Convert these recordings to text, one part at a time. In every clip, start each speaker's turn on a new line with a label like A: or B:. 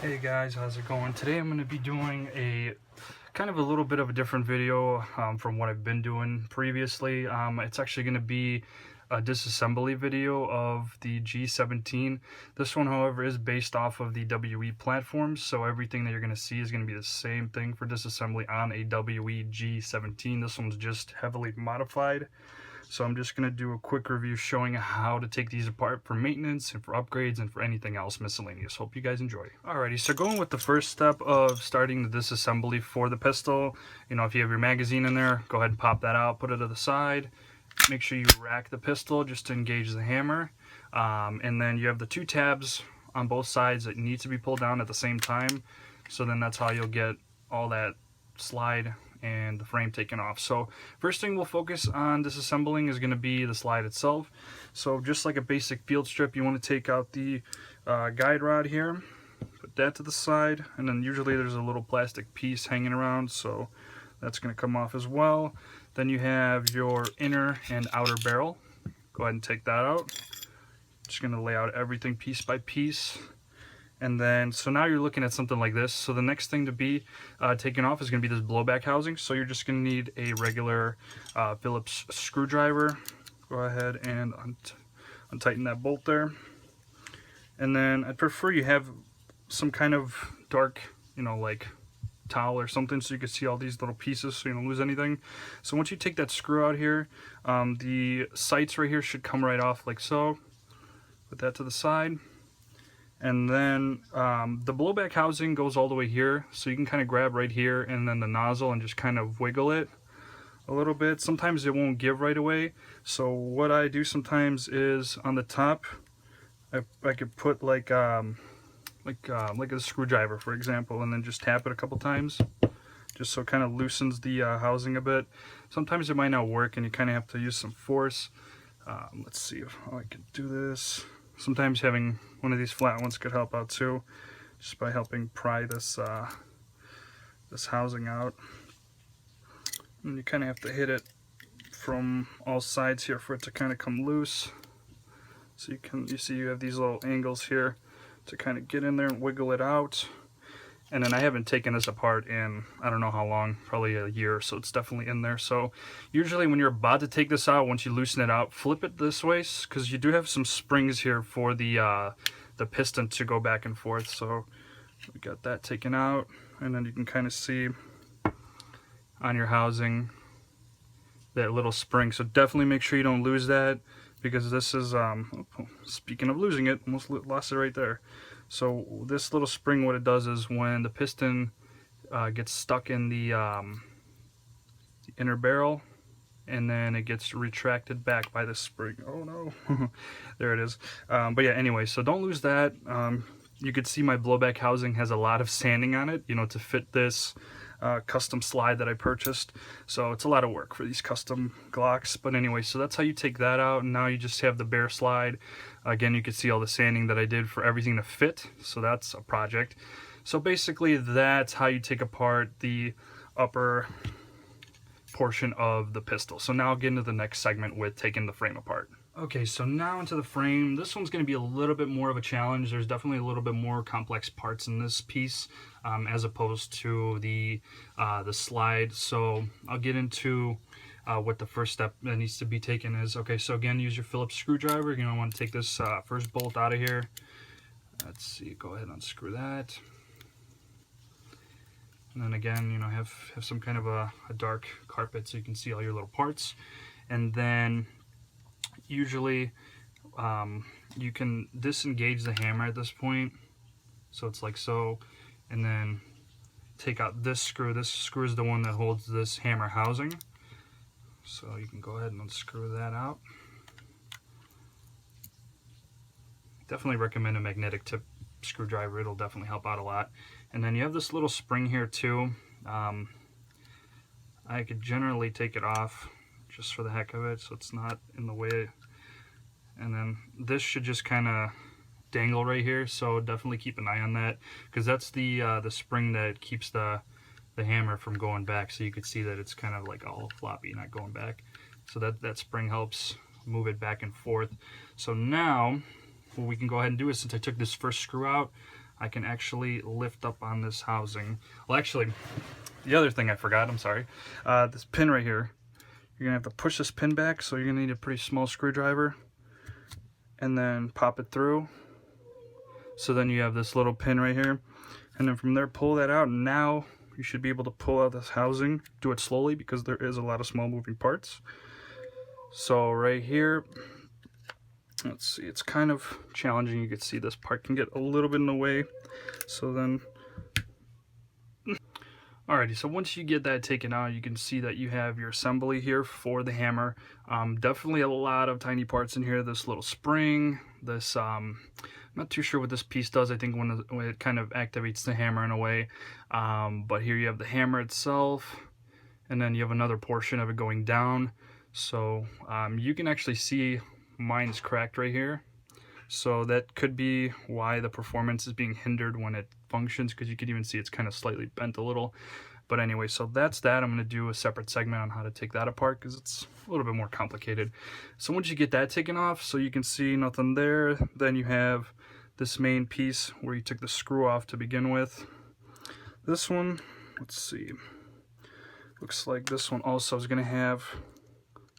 A: Hey guys, how's it going? Today I'm going to be doing a kind of a little bit of a different video from what I've been doing previously. It's actually going to be a disassembly video of the G17. This one, however, is based off of the WE platforms, so everything that you're going to see is going to be the same thing for disassembly on a WE G17. This one's just heavily modified. So I'm just going to do a quick review showing how to take these apart for maintenance and for upgrades and for anything else miscellaneous. Hope you guys enjoy. Alrighty, so going with the first step of starting the disassembly for the pistol, if you have your magazine in there, go ahead and pop that out, put it to the side. Make sure you rack the pistol just to engage the hammer. And then you have the two tabs on both sides that need to be pulled down at the same time. So then that's how you'll get all that slide and the frame taken off. So first thing we'll focus on disassembling is going to be the slide itself. So just like a basic field strip, you want to take out the guide rod here, put that to the side, and then usually there's a little plastic piece hanging around, so that's going to come off as well. Then you have your inner and outer barrel. Go ahead and take that out. Just going to lay out everything piece by piece. And then, so now you're looking at something like this. So the next thing to be taken off is going to be this blowback housing. So you're just going to need a regular Phillips screwdriver. Go ahead and untighten that bolt there. And then I'd prefer you have some kind of dark, like towel or something, so you can see all these little pieces so you don't lose anything. So once you take that screw out here, the sights right here should come right off like so. Put that to the side. And then the blowback housing goes all the way here, so you can kind of grab right here and then the nozzle and just kind of wiggle it a little bit. Sometimes it won't give right away, so what I do sometimes is on the top I could put like a screwdriver, for example, and then just tap it a couple times just so it kind of loosens the housing a bit. Sometimes it might not work and you kind of have to use some force. Let's see how I can do this. Sometimes having one of these flat ones could help out too, just by helping pry this this housing out. And you kind of have to hit it from all sides here for it to kind of come loose. So you see you have these little angles here to kind of get in there and wiggle it out. And then I haven't taken this apart in I don't know how long, probably a year, so it's definitely in there. So usually when you're about to take this out, once you loosen it out, flip it this way, because you do have some springs here for the piston to go back and forth. So we got that taken out, and then you can kind of see on your housing that little spring. So definitely make sure you don't lose that, because this is speaking of losing it, almost lost it right there. So this little spring, what it does is when the piston gets stuck in the inner barrel, and then it gets retracted back by this spring. Oh no, there it is. But yeah, anyway, so don't lose that. You could see my blowback housing has a lot of sanding on it, to fit this custom slide that I purchased. So it's a lot of work for these custom Glocks. But anyway, so that's how you take that out, and now you just have the bare slide. Again, you can see all the sanding that I did for everything to fit, so that's a project. So basically that's how you take apart the upper portion of the pistol. So now I'll get into the next segment with taking the frame apart. Okay, so now into the frame. This one's going to be a little bit more of a challenge. There's definitely a little bit more complex parts in this piece as opposed to the slide. So I'll get into what the first step that needs to be taken is. Okay, so again, use your Phillips screwdriver. You're going to want to take this first bolt out of here. Let's see, go ahead and unscrew that. And then again, have some kind of a dark carpet so you can see all your little parts. And then usually you can disengage the hammer at this point, so it's like so, and then take out this screw. This screw is the one that holds this hammer housing, so you can go ahead and unscrew that out. Definitely recommend a magnetic tip screwdriver. It'll definitely help out a lot. And then you have this little spring here too. I could generally take it off just for the heck of it, so it's not in the way. And then this should just kind of dangle right here, so definitely keep an eye on that, because that's the spring that keeps the hammer from going back. So you could see that it's kind of like all floppy, not going back. So that spring helps move it back and forth. So now what we can go ahead and do is, since I took this first screw out, I can actually lift up on this housing. Well, actually, the other thing I forgot, I'm sorry, this pin right here, you're gonna have to push this pin back, so you're gonna need a pretty small screwdriver and then pop it through. So then you have this little pin right here, and then from there pull that out, and now you should be able to pull out this housing. Do it slowly because there is a lot of small moving parts. So right here, let's see, it's kind of challenging. You can see this part can get a little bit in the way. So then, alrighty, so once you get that taken out, you can see that you have your assembly here for the hammer. Definitely a lot of tiny parts in here. This little spring, this, I'm not too sure what this piece does. I think when it kind of activates the hammer in a way. But here you have the hammer itself, and then you have another portion of it going down. So you can actually see mine's cracked right here. So that could be why the performance is being hindered when it functions, because you can even see it's kind of slightly bent a little. But anyway, so that's that. I'm going to do a separate segment on how to take that apart because it's a little bit more complicated. So once you get that taken off, so you can see nothing there, then you have this main piece where you took the screw off to begin with. This one, let's see, looks like this one also is going to have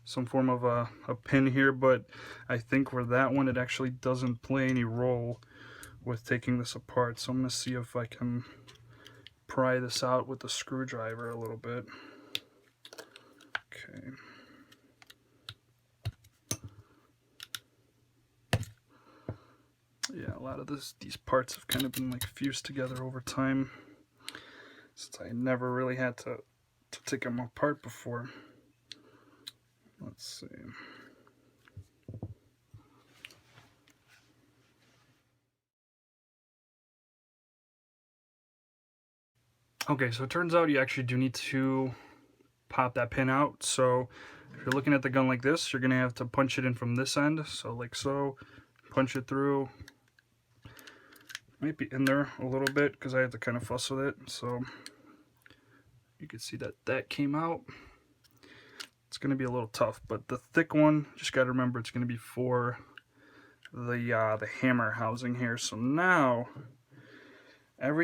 A: some form of a pin here, but I think for that one it actually doesn't play any role with taking this apart. So I'm going to see if I can pry this out with the screwdriver a little bit. Okay. Yeah, a lot of these parts have kind of been like fused together over time, since I never really had to take them apart before. Let's see. Okay, so it turns out you actually do need to pop that pin out. So if you're looking at the gun like this, you're gonna have to punch it in from this end. So like so, punch it through. Might be in there a little bit because I had to kind of fuss with it. So you can see that that came out. It's going to be a little tough, but the thick one, just got to remember it's going to be for the hammer housing here. So now,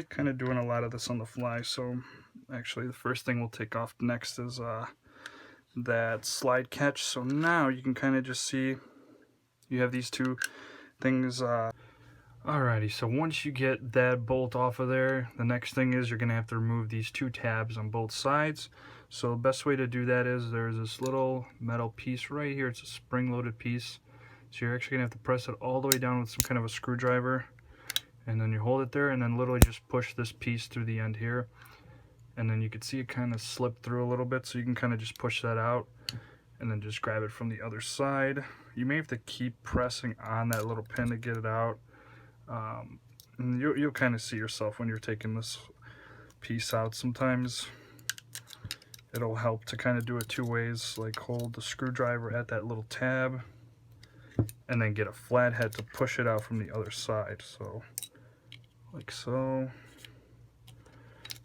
A: kind of doing a lot of this on the fly. So actually, the first thing we'll take off next is that slide catch. So now you can kind of just see you have these two things. Alrighty, so once you get that bolt off of there, the next thing is you're going to have to remove these two tabs on both sides. So the best way to do that is there's this little metal piece right here. It's a spring-loaded piece. So you're actually going to have to press it all the way down with some kind of a screwdriver. And then you hold it there and then literally just push this piece through the end here. And then you can see it kind of slip through a little bit, so you can kind of just push that out and then just grab it from the other side. You may have to keep pressing on that little pin to get it out. And you'll kind of see yourself when you're taking this piece out. Sometimes it'll help to kind of do it two ways, like hold the screwdriver at that little tab and then get a flathead to push it out from the other side. So like so,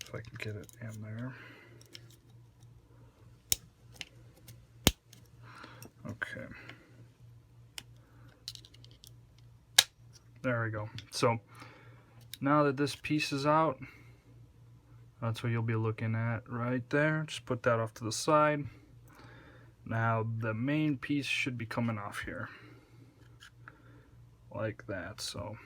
A: if I can get it in there. Okay, there we go. So now that this piece is out, that's what you'll be looking at right there. Just put that off to the side. Now the main piece should be coming off here like that. So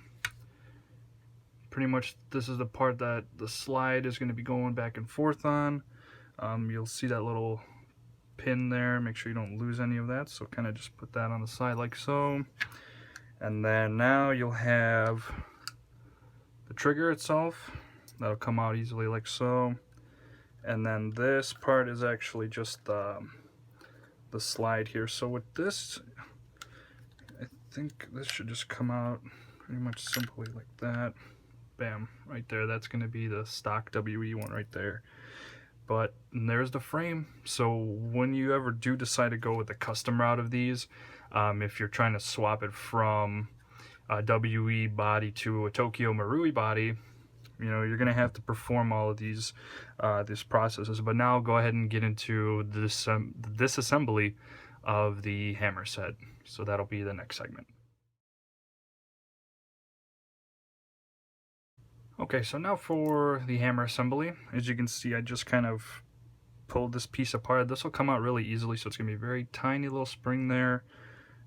A: pretty much this is the part that the slide is going to be going back and forth on. You'll see that little pin there. Make sure you don't lose any of that. So kind of just put that on the side like so. And then now you'll have the trigger itself. That'll come out easily like so. And then this part is actually just the slide here. So with this, I think this should just come out pretty much simply like that. Bam, right there. That's going to be the stock WE one right there. But there's the frame. So when you ever do decide to go with the custom route of these, if you're trying to swap it from a WE body to a Tokyo Marui body, you know, you're going to have to perform all of these processes. But now go ahead and get into this disassembly of the hammer set. So that'll be the next segment. Okay, so now for the hammer assembly. As you can see, I just kind of pulled this piece apart. This will come out really easily, so it's going to be a very tiny little spring there,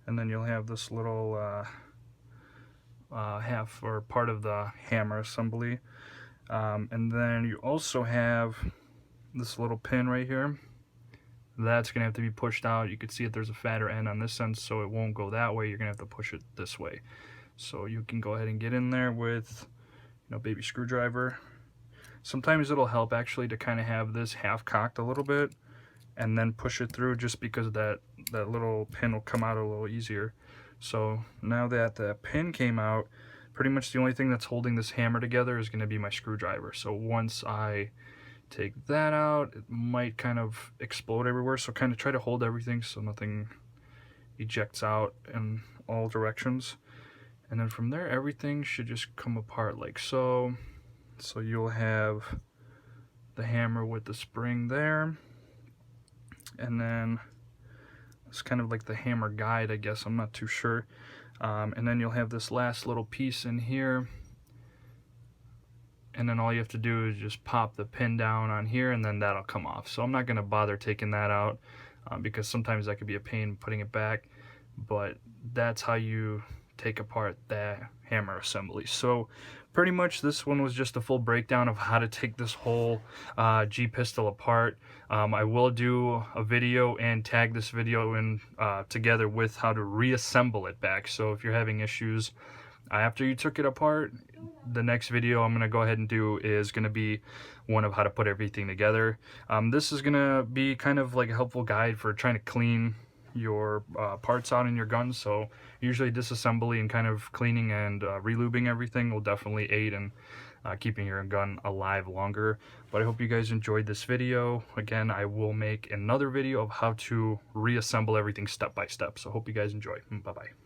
A: and then you'll have this little half or part of the hammer assembly. And then you also have this little pin right here. That's going to have to be pushed out. You can see that there's a fatter end on this end, so it won't go that way. You're going to have to push it this way. So you can go ahead and get in there with, baby screwdriver. Sometimes it'll help actually to kind of have this half cocked a little bit and then push it through, just because that little pin will come out a little easier. So now that the pin came out, pretty much the only thing that's holding this hammer together is going to be my screwdriver. So once I take that out, it might kind of explode everywhere, so kind of try to hold everything so nothing ejects out in all directions. And then from there, everything should just come apart like so. So you'll have the hammer with the spring there, and then it's kind of like the hammer guide, I guess, I'm not too sure. And then you'll have this last little piece in here, and then all you have to do is just pop the pin down on here, and then that'll come off. So I'm not going to bother taking that out because sometimes that could be a pain putting it back, but that's how you take apart that hammer assembly. So pretty much this one was just a full breakdown of how to take this whole G pistol apart. I will do a video and tag this video in together with how to reassemble it back. So if you're having issues after you took it apart, the next video I'm going to go ahead and do is going to be one of how to put everything together. This is going to be kind of like a helpful guide for trying to clean your parts out in your gun. So usually disassembly and kind of cleaning and relubing everything will definitely aid in keeping your gun alive longer. But I hope you guys enjoyed this video. Again, I will make another video of how to reassemble everything step by step. So hope you guys enjoy. Bye bye.